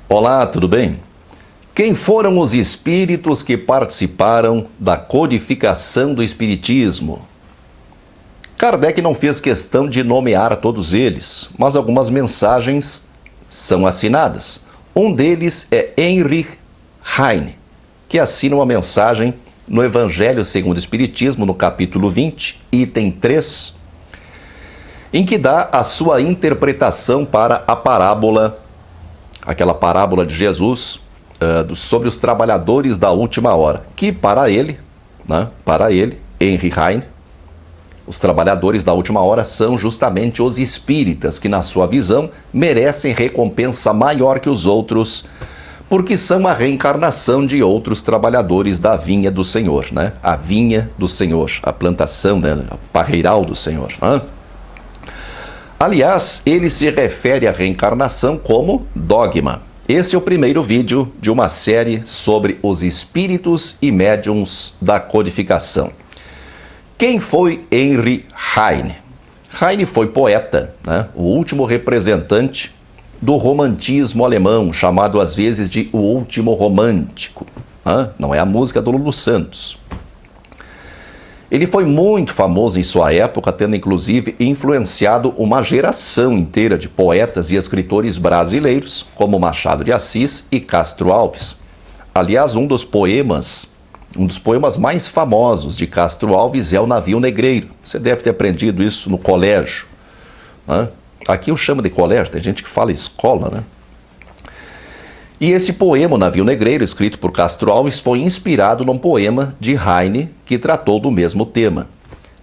Olá, tudo bem? Quem foram os espíritos que participaram da codificação do Espiritismo? Kardec não fez questão de nomear todos eles, mas algumas mensagens são assinadas. Um deles é Heinrich Heine, que assina uma mensagem no Evangelho segundo o Espiritismo, no capítulo 20, item 3, em que dá a sua interpretação para a parábola, aquela parábola de Jesus sobre os trabalhadores da última hora, que para ele, Heinrich Heine, os trabalhadores da última hora são justamente os espíritas, que na sua visão merecem recompensa maior que os outros, porque são a reencarnação de outros trabalhadores da vinha do Senhor, né? A vinha do Senhor, a plantação, né? A parreiral do Senhor, né? Aliás, ele se refere à reencarnação como dogma. Esse é o primeiro vídeo de uma série sobre os espíritos e médiuns da codificação. Quem foi Heinrich Heine? Heine foi poeta, né? O último representante do romantismo alemão, chamado às vezes de o último romântico. Né? Não é a música do Lulu Santos. Ele foi muito famoso em sua época, tendo inclusive influenciado uma geração inteira de poetas e escritores brasileiros, como Machado de Assis e Castro Alves. Aliás, um dos poemas mais famosos de Castro Alves é O Navio Negreiro. Você deve ter aprendido isso no colégio, né? Aqui eu chamo de colégio, tem gente que fala escola, né? E esse poema, O Navio Negreiro, escrito por Castro Alves, foi inspirado num poema de Heine que tratou do mesmo tema.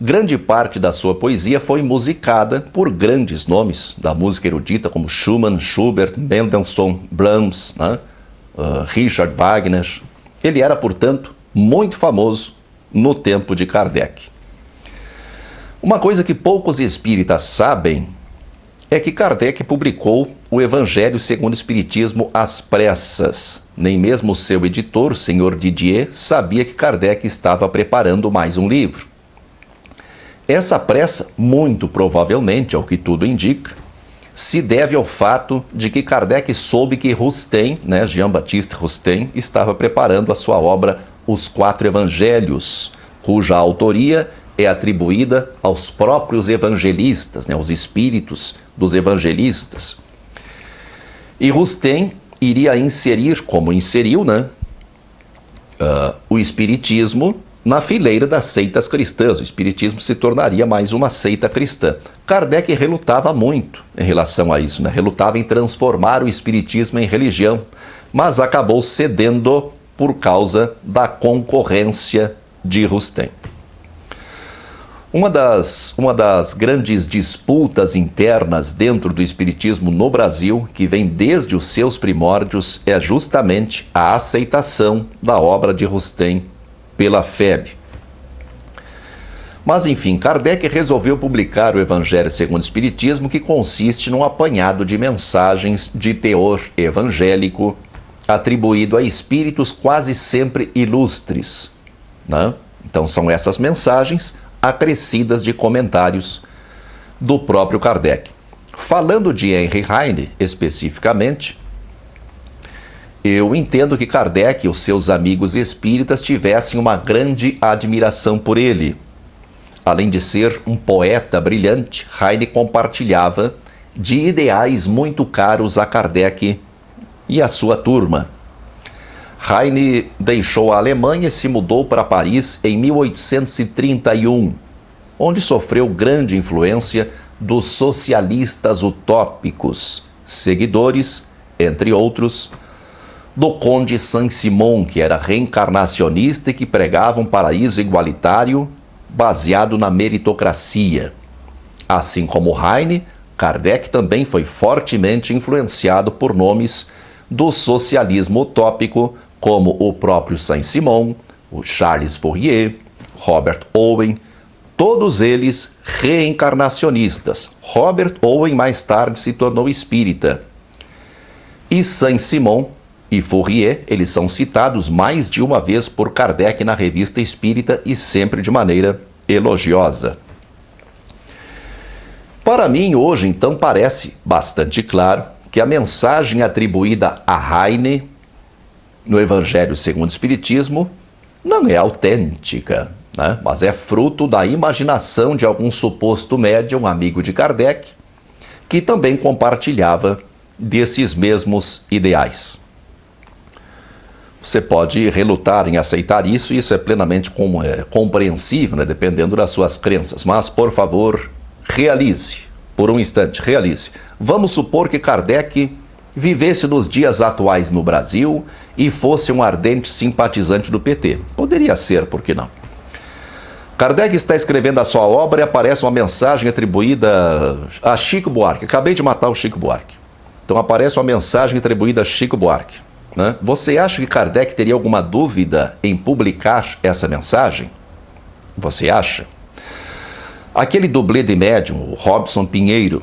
Grande parte da sua poesia foi musicada por grandes nomes da música erudita, como Schumann, Schubert, Mendelssohn, Brahms, né? Richard Wagner. Ele era, portanto, muito famoso no tempo de Kardec. Uma coisa que poucos espíritas sabem é que Kardec publicou o Evangelho segundo o Espiritismo às pressas. Nem mesmo o seu editor, o Sr. Didier, sabia que Kardec estava preparando mais um livro. Essa pressa, muito provavelmente, ao que tudo indica, se deve ao fato de que Kardec soube que Rustem, né, Jean-Baptiste Rustem, estava preparando a sua obra Os Quatro Evangelhos, cuja autoria é atribuída aos próprios evangelistas, né, aos espíritos dos evangelistas. E Rustem iria inserir, como inseriu, né, o espiritismo na fileira das seitas cristãs. O espiritismo se tornaria mais uma seita cristã. Kardec relutava muito em relação a isso, né? Relutava em transformar o espiritismo em religião, mas acabou cedendo por causa da concorrência de Rustem. Uma das grandes disputas internas dentro do espiritismo no Brasil, que vem desde os seus primórdios, é justamente a aceitação da obra de Rustem pela FEB. Mas enfim, Kardec resolveu publicar o Evangelho segundo o Espiritismo, que consiste num apanhado de mensagens de teor evangélico atribuído a espíritos quase sempre ilustres, né? Então são essas mensagens acrescidas de comentários do próprio Kardec. Falando de Heinrich Heine especificamente, eu entendo que Kardec e os seus amigos espíritas tivessem uma grande admiração por ele. Além de ser um poeta brilhante, Heine compartilhava de ideais muito caros a Kardec e a sua turma. Heine deixou a Alemanha e se mudou para Paris em 1831, onde sofreu grande influência dos socialistas utópicos, seguidores, entre outros, do Conde Saint-Simon, que era reencarnacionista e que pregava um paraíso igualitário baseado na meritocracia. Assim como Heine, Kardec também foi fortemente influenciado por nomes do socialismo utópico, como o próprio Saint-Simon, o Charles Fourier, Robert Owen, todos eles reencarnacionistas. Robert Owen mais tarde se tornou espírita. E Saint-Simon e Fourier, eles são citados mais de uma vez por Kardec na Revista Espírita e sempre de maneira elogiosa. Para mim, hoje, então, parece bastante claro que a mensagem atribuída a Heine no Evangelho segundo o Espiritismo não é autêntica, né? Mas é fruto da imaginação de algum suposto médium amigo de Kardec, que também compartilhava desses mesmos ideais. Você pode relutar em aceitar isso, e isso é plenamente compreensível, né? Dependendo das suas crenças. Mas, por favor, realize, por um instante, realize. Vamos supor que Kardec vivesse nos dias atuais no Brasil e fosse um ardente simpatizante do PT. Poderia ser, por que não? Kardec está escrevendo a sua obra e aparece uma mensagem atribuída a Chico Buarque. Acabei de matar o Chico Buarque. Então aparece uma mensagem atribuída a Chico Buarque, né? Você acha que Kardec teria alguma dúvida em publicar essa mensagem? Você acha? Aquele dublê de médium, o Robson Pinheiro,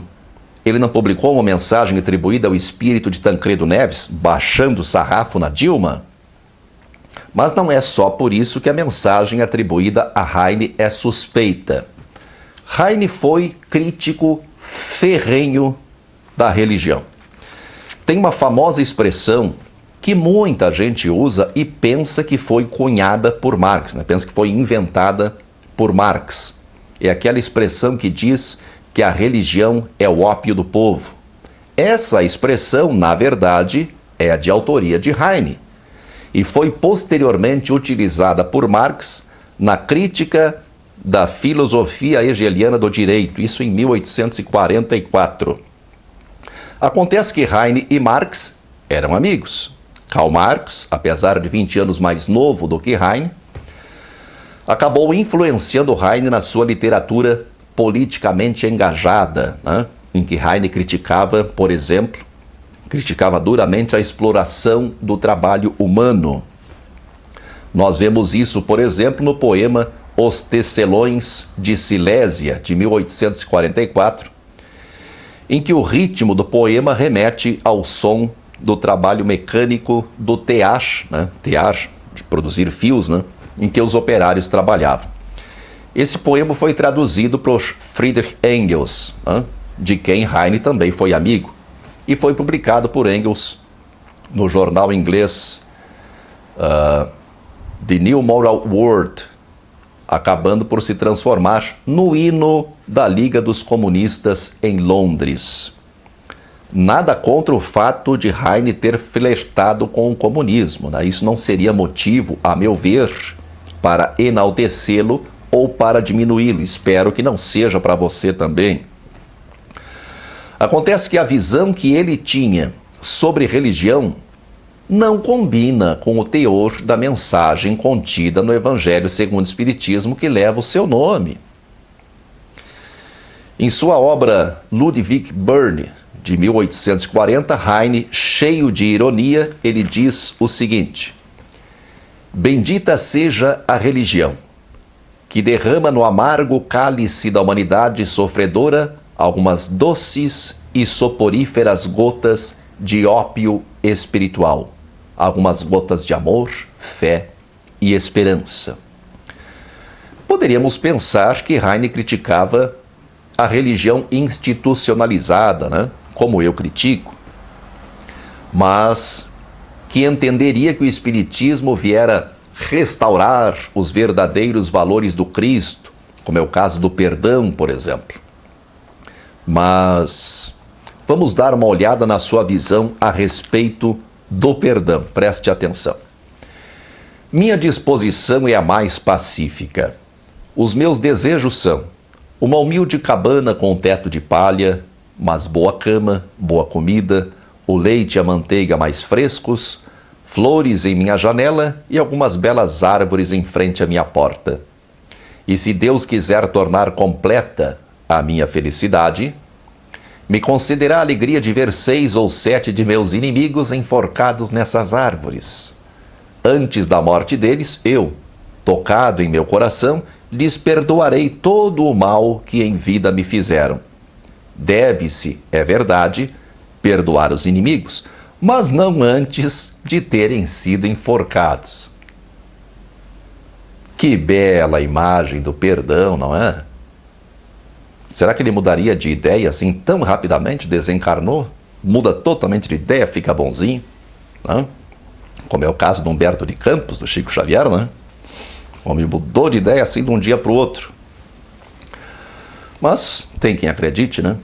ele não publicou uma mensagem atribuída ao espírito de Tancredo Neves, baixando o sarrafo na Dilma? Mas não é só por isso que a mensagem atribuída a Heine é suspeita. Heine foi crítico ferrenho da religião. Tem uma famosa expressão que muita gente usa e pensa que foi cunhada por Marx, né? Pensa que foi inventada por Marx. É aquela expressão que diz que a religião é o ópio do povo. Essa expressão, na verdade, é de autoria de Heine e foi posteriormente utilizada por Marx na crítica da filosofia hegeliana do direito, isso em 1844. Acontece que Heine e Marx eram amigos. Karl Marx, apesar de 20 anos mais novo do que Heine, acabou influenciando Heine na sua literatura politicamente engajada, né? Em que Heine criticava, por exemplo, duramente a exploração do trabalho humano. Nós vemos isso, por exemplo, no poema Os Tecelões de Silésia, de 1844, em que o ritmo do poema remete ao som do trabalho mecânico do tear, né? Tear, de produzir fios, né? Em que os operários trabalhavam. Esse poema foi traduzido por Friedrich Engels, né? De quem Heine também foi amigo, e foi publicado por Engels no jornal inglês The New Moral World, acabando por se transformar no hino da Liga dos Comunistas em Londres. Nada contra o fato de Heine ter flertado com o comunismo, né? Isso não seria motivo, a meu ver, para enaltecê-lo ou para diminuí-lo. Espero que não seja para você também. Acontece que a visão que ele tinha sobre religião não combina com o teor da mensagem contida no Evangelho segundo o Espiritismo, que leva o seu nome. Em sua obra Ludwig Börne, de 1840, Heine, cheio de ironia, ele diz o seguinte: bendita seja a religião, que derrama no amargo cálice da humanidade sofredora algumas doces e soporíferas gotas de ópio espiritual, algumas gotas de amor, fé e esperança. Poderíamos pensar que Heine criticava a religião institucionalizada, né? Como eu critico, mas que entenderia que o Espiritismo viera restaurar os verdadeiros valores do Cristo, como é o caso do perdão, por exemplo. Mas vamos dar uma olhada na sua visão a respeito do perdão. Preste atenção. Minha disposição é a mais pacífica. Os meus desejos são uma humilde cabana com teto de palha, mas boa cama, boa comida, o leite e a manteiga mais frescos, flores em minha janela e algumas belas árvores em frente à minha porta. E se Deus quiser tornar completa a minha felicidade, me concederá a alegria de ver 6 ou 7 de meus inimigos enforcados nessas árvores. Antes da morte deles, eu, tocado em meu coração, lhes perdoarei todo o mal que em vida me fizeram. Deve-se, é verdade, perdoar os inimigos, mas não antes de terem sido enforcados. Que bela imagem do perdão, não é? Será que ele mudaria de ideia assim tão rapidamente? Desencarnou? muda totalmente de ideia, fica bonzinho, né? Como é o caso do Humberto de Campos, do Chico Xavier, né? O homem mudou de ideia assim de um dia para o outro. Mas tem quem acredite, né?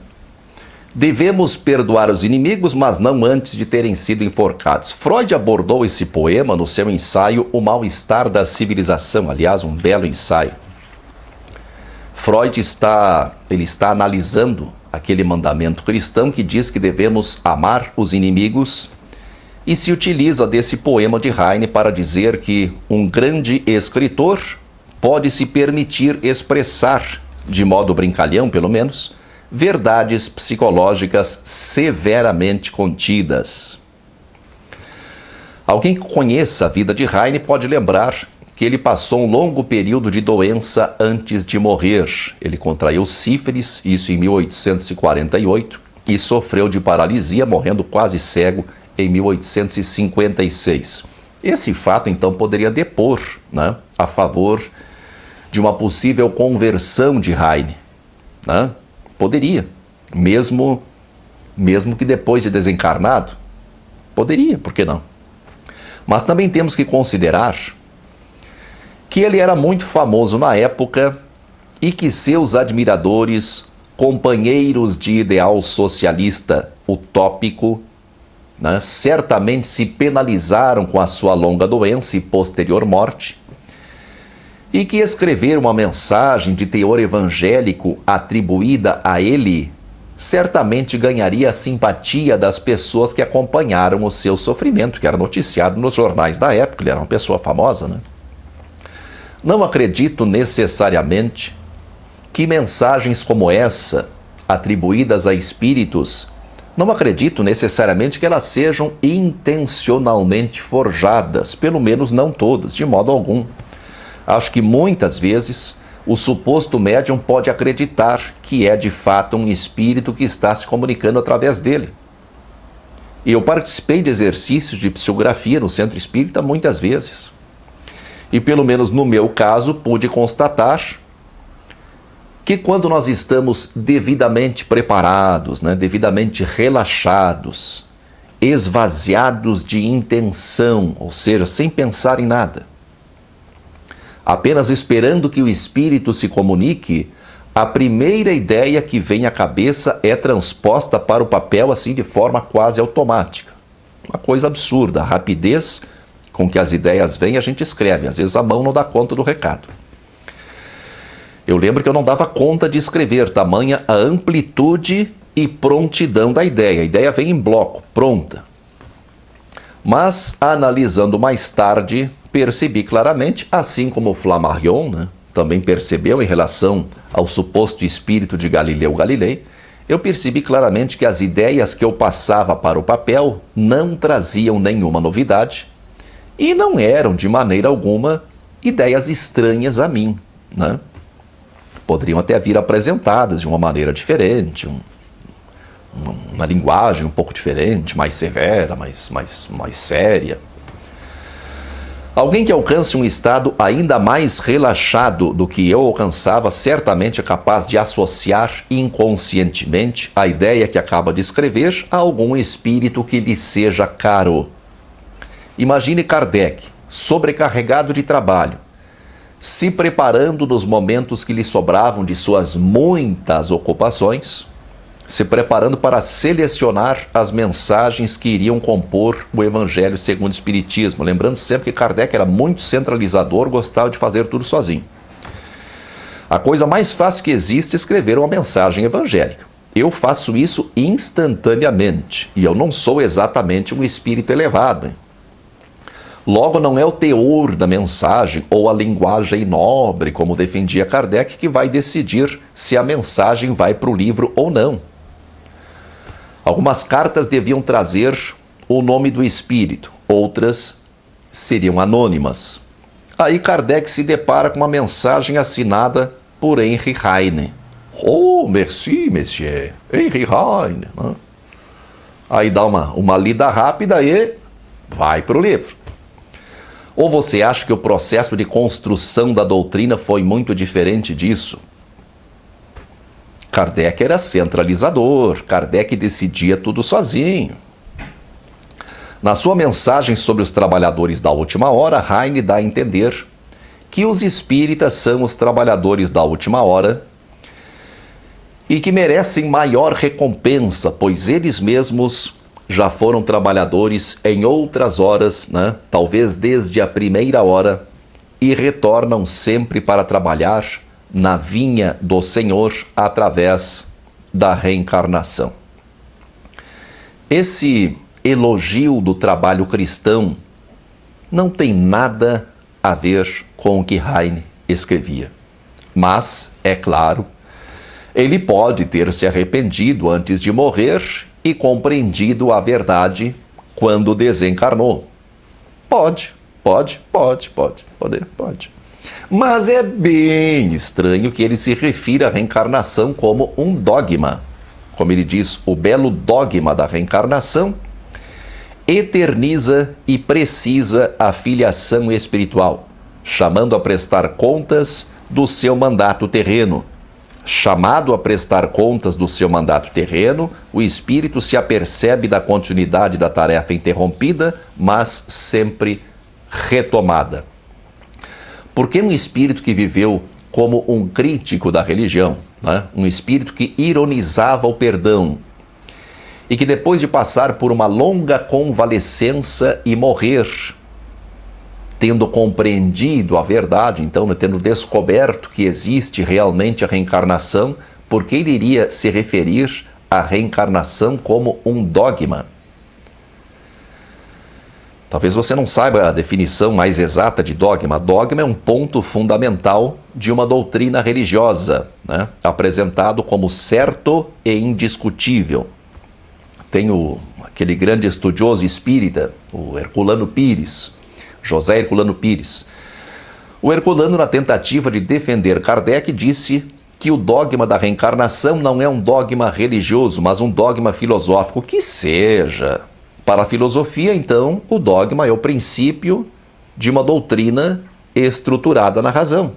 Devemos perdoar os inimigos, mas não antes de terem sido enforcados. Freud abordou esse poema no seu ensaio O Mal-Estar da Civilização. Aliás, um belo ensaio. Freud está analisando aquele mandamento cristão que diz que devemos amar os inimigos e se utiliza desse poema de Heine para dizer que um grande escritor pode se permitir expressar, de modo brincalhão pelo menos, verdades psicológicas severamente contidas. Alguém que conheça a vida de Heine pode lembrar que ele passou um longo período de doença antes de morrer. Ele contraiu sífilis, isso em 1848, e sofreu de paralisia, morrendo quase cego em 1856. Esse fato, então, poderia depor, né, a favor de uma possível conversão de Heine, né? Poderia, mesmo que depois de desencarnado, poderia, por que não? Mas também temos que considerar que ele era muito famoso na época e que seus admiradores, companheiros de ideal socialista utópico, né, certamente se penalizaram com a sua longa doença e posterior morte, e que escrever uma mensagem de teor evangélico atribuída a ele certamente ganharia a simpatia das pessoas que acompanharam o seu sofrimento, que era noticiado nos jornais da época. Ele era uma pessoa famosa, né? Não acredito necessariamente que mensagens como essa, atribuídas a espíritos, não acredito necessariamente que elas sejam intencionalmente forjadas, pelo menos não todas, de modo algum. Acho que muitas vezes o suposto médium pode acreditar que é de fato um espírito que está se comunicando através dele. Eu participei de exercícios de psicografia no centro espírita muitas vezes. E pelo menos no meu caso pude constatar que quando nós estamos devidamente preparados, né, devidamente relaxados, esvaziados de intenção, ou seja, sem pensar em nada, apenas esperando que o espírito se comunique, a primeira ideia que vem à cabeça é transposta para o papel assim de forma quase automática. Uma coisa absurda, a rapidez com que as ideias vêm, a gente escreve. Às vezes a mão não dá conta do recado. Eu lembro que eu não dava conta de escrever, tamanha a amplitude e prontidão da ideia. A ideia vem em bloco, pronta. Mas, analisando mais tarde, percebi claramente, assim como Flammarion, né, também percebeu em relação ao suposto espírito de Galileu Galilei, eu percebi claramente que as ideias que eu passava para o papel não traziam nenhuma novidade e não eram, de maneira alguma, ideias estranhas a mim, né? Poderiam até vir apresentadas de uma maneira diferente, uma linguagem um pouco diferente, mais severa, mais séria. Alguém que alcance um estado ainda mais relaxado do que eu alcançava, certamente é capaz de associar inconscientemente a ideia que acaba de escrever a algum espírito que lhe seja caro. Imagine Kardec, sobrecarregado de trabalho, se preparando nos momentos que lhe sobravam de suas muitas ocupações, se preparando para selecionar as mensagens que iriam compor o Evangelho segundo o Espiritismo. Lembrando sempre que Kardec era muito centralizador, gostava de fazer tudo sozinho. A coisa mais fácil que existe é escrever uma mensagem evangélica. Eu faço isso instantaneamente, e eu não sou exatamente um espírito elevado. Logo, não é o teor da mensagem ou a linguagem nobre, como defendia Kardec, que vai decidir se a mensagem vai para o livro ou não. Algumas cartas deviam trazer o nome do espírito, outras seriam anônimas. Aí Kardec se depara com uma mensagem assinada por Henri Heine. Oh, merci, monsieur, Henri Heine. Aí dá uma lida rápida e vai para o livro. Ou você acha que o processo de construção da doutrina foi muito diferente disso? Kardec era centralizador, Kardec decidia tudo sozinho. Na sua mensagem sobre os trabalhadores da última hora, Heine dá a entender que os espíritas são os trabalhadores da última hora e que merecem maior recompensa, pois eles mesmos já foram trabalhadores em outras horas, né? Talvez desde a primeira hora, e retornam sempre para trabalhar na vinha do Senhor através da reencarnação. Esse elogio do trabalho cristão não tem nada a ver com o que Heine escrevia. Mas, é claro, ele pode ter se arrependido antes de morrer e compreendido a verdade quando desencarnou. Pode. Mas é bem estranho que ele se refira à reencarnação como um dogma. Como ele diz, o belo dogma da reencarnação eterniza e precisa a filiação espiritual, chamando a prestar contas do seu mandato terreno. Chamado a prestar contas do seu mandato terreno, o espírito se apercebe da continuidade da tarefa interrompida, mas sempre retomada. Porque um espírito que viveu como um crítico da religião, né? Um espírito que ironizava o perdão, e que depois de passar por uma longa convalescença e morrer, tendo compreendido a verdade, então, né, tendo descoberto que existe realmente a reencarnação, porque ele iria se referir à reencarnação como um dogma? Talvez você não saiba a definição mais exata de dogma. Dogma é um ponto fundamental de uma doutrina religiosa, né, apresentado como certo e indiscutível. Tem aquele grande estudioso espírita, o Herculano Pires, José Herculano Pires. O Herculano, na tentativa de defender Kardec, disse que o dogma da reencarnação não é um dogma religioso, mas um dogma filosófico. Que seja. Para a filosofia, então, o dogma é o princípio de uma doutrina estruturada na razão.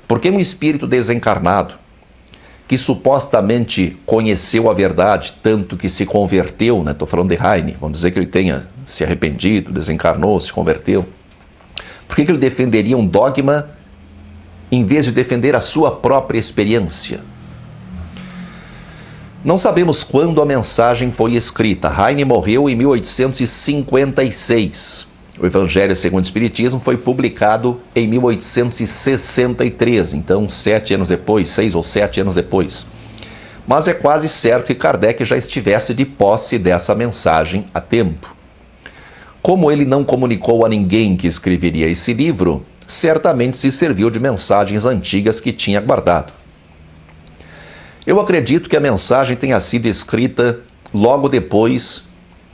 Porque um espírito desencarnado, que supostamente conheceu a verdade, tanto que se converteu, né? Estou falando de Heine, vamos dizer que ele tenha se arrependido, desencarnou, se converteu. Por que ele defenderia um dogma em vez de defender a sua própria experiência? Não sabemos quando a mensagem foi escrita. Heine morreu em 1856. O Evangelho segundo o Espiritismo foi publicado em 1863, então 7 anos depois, 6 ou 7 anos depois. Mas é quase certo que Kardec já estivesse de posse dessa mensagem há tempo. Como ele não comunicou a ninguém que escreveria esse livro, certamente se serviu de mensagens antigas que tinha guardado. Eu acredito que a mensagem tenha sido escrita logo depois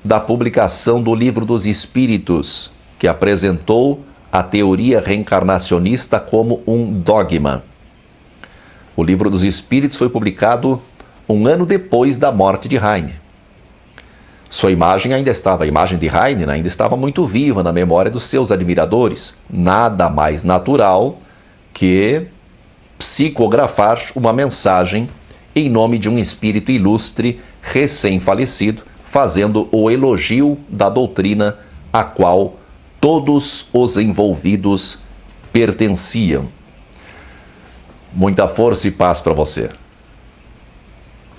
da publicação do Livro dos Espíritos, que apresentou a teoria reencarnacionista como um dogma. O Livro dos Espíritos foi publicado um ano depois da morte de Heine. Sua imagem ainda estava, a imagem de Heine ainda estava muito viva na memória dos seus admiradores. Nada mais natural que psicografar uma mensagem em nome de um espírito ilustre, recém-falecido, fazendo o elogio da doutrina a qual todos os envolvidos pertenciam. Muita força e paz para você.